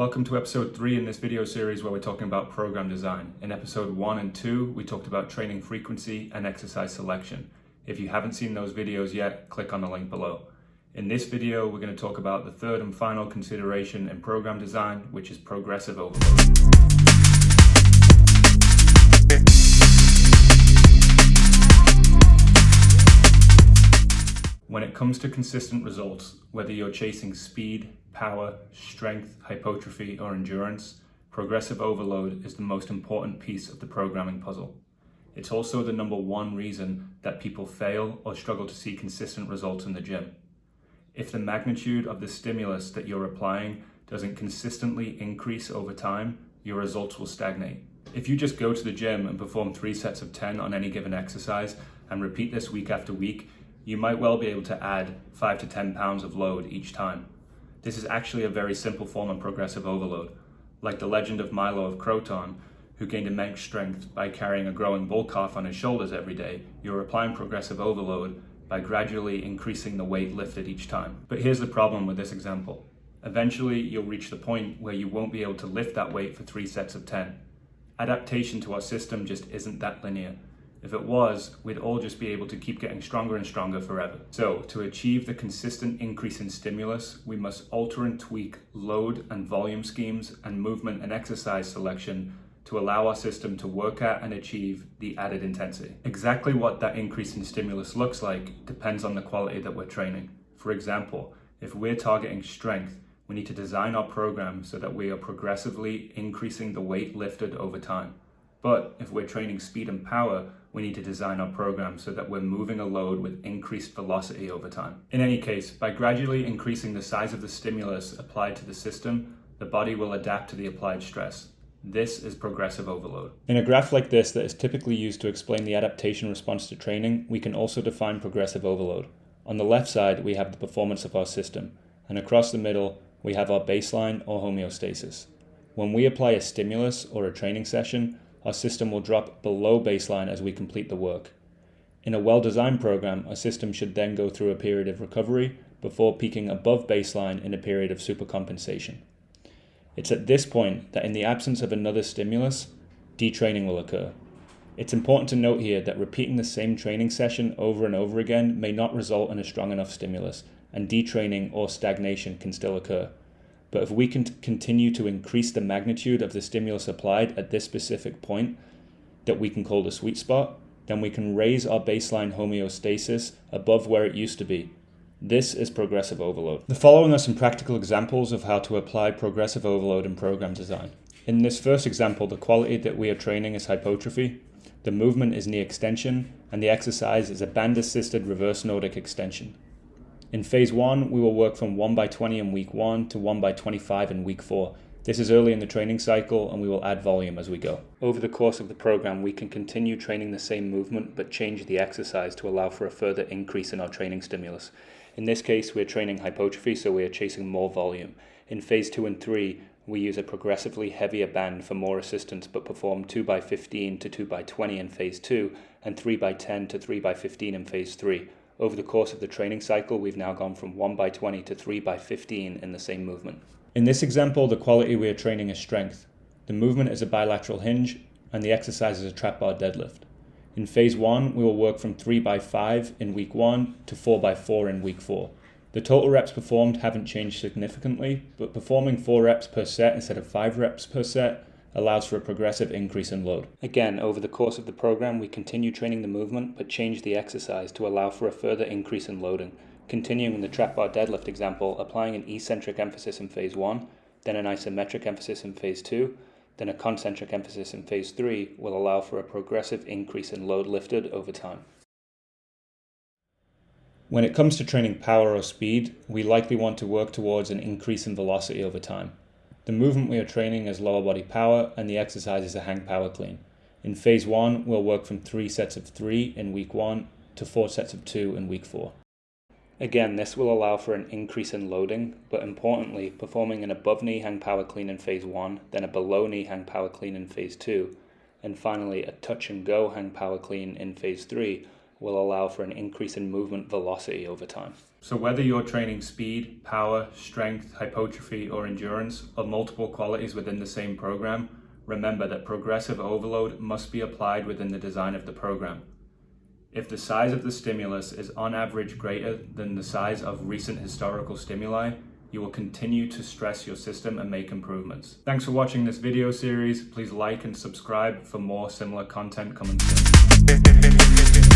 Welcome to episode 3 in this video series where we're talking about program design. In episode 1 and 2, we talked about training frequency and exercise selection. If you haven't seen those videos yet, click on the link below. In this video, we're going to talk about the third and final consideration in program design, which is progressive overload. When it comes to consistent results, whether you're chasing speed, power, strength, hypertrophy, or endurance, progressive overload is the most important piece of the programming puzzle. It's also the number one reason that people fail or struggle to see consistent results in the gym. If the magnitude of the stimulus that you're applying doesn't consistently increase over time, your results will stagnate. If you just go to the gym and perform 3 sets of 10 on any given exercise and repeat this week after week, you might well be able to add 5 to 10 pounds of load each time. This is actually a very simple form of progressive overload. Like the legend of Milo of Croton, who gained immense strength by carrying a growing bull calf on his shoulders every day, you're applying progressive overload by gradually increasing the weight lifted each time. But here's the problem with this example. Eventually, you'll reach the point where you won't be able to lift that weight for 3 sets of 10. Adaptation to our system just isn't that linear. If it was, we'd all just be able to keep getting stronger and stronger forever. So, to achieve the consistent increase in stimulus, we must alter and tweak load and volume schemes and movement and exercise selection to allow our system to work at and achieve the added intensity. Exactly what that increase in stimulus looks like depends on the quality that we're training. For example, if we're targeting strength, we need to design our program so that we are progressively increasing the weight lifted over time. But if we're training speed and power, we need to design our program so that we're moving a load with increased velocity over time. In any case, by gradually increasing the size of the stimulus applied to the system, the body will adapt to the applied stress. This is progressive overload. In a graph like this that is typically used to explain the adaptation response to training, we can also define progressive overload. On the left side, we have the performance of our system, and across the middle, we have our baseline or homeostasis. When we apply a stimulus or a training session, our system will drop below baseline as we complete the work. In a well-designed program, our system should then go through a period of recovery before peaking above baseline in a period of supercompensation. It's at this point that in the absence of another stimulus, detraining will occur. It's important to note here that repeating the same training session over and over again may not result in a strong enough stimulus, and detraining or stagnation can still occur. But if we can continue to increase the magnitude of the stimulus applied at this specific point that we can call the sweet spot, then we can raise our baseline homeostasis above where it used to be. This is progressive overload. The following are some practical examples of how to apply progressive overload in program design. In this first example, the quality that we are training is hypertrophy, the movement is knee extension, and the exercise is a band-assisted reverse Nordic extension. In phase 1, we will work from 1x20 in week 1 to 1x25 in week 4. This is early in the training cycle and we will add volume as we go. Over the course of the program, we can continue training the same movement but change the exercise to allow for a further increase in our training stimulus. In this case, we are training hypertrophy, so we are chasing more volume. In phase 2 and 3, we use a progressively heavier band for more assistance but perform 2x15 to 2x20 in phase 2 and 3x10 to 3x15 in phase 3. Over the course of the training cycle, we've now gone from 1x20 to 3x15 in the same movement. In this example, the quality we are training is strength. The movement is a bilateral hinge, and the exercise is a trap bar deadlift. In phase 1, we will work from 3x5 in week 1 to 4x4 in week 4. The total reps performed haven't changed significantly, but performing 4 reps per set instead of 5 reps per set allows for a progressive increase in load. Again, over the course of the program, we continue training the movement but change the exercise to allow for a further increase in loading. Continuing in the trap bar deadlift example, applying an eccentric emphasis in phase 1, then an isometric emphasis in phase 2, then a concentric emphasis in phase 3 will allow for a progressive increase in load lifted over time. When it comes to training power or speed, we likely want to work towards an increase in velocity over time. The movement we are training is lower body power and the exercise is a hang power clean. In phase 1, we'll work from 3 sets of 3 in week 1 to 4 sets of 2 in week 4. Again, this will allow for an increase in loading, but importantly, performing an above knee hang power clean in phase 1, then a below knee hang power clean in phase 2, and finally a touch and go hang power clean in phase 3 will allow for an increase in movement velocity over time. So whether you're training speed, power, strength, hypertrophy, or endurance, or multiple qualities within the same program, remember that progressive overload must be applied within the design of the program. If the size of the stimulus is on average greater than the size of recent historical stimuli, you will continue to stress your system and make improvements. Thanks for watching this video series. Please like and subscribe for more similar content coming soon.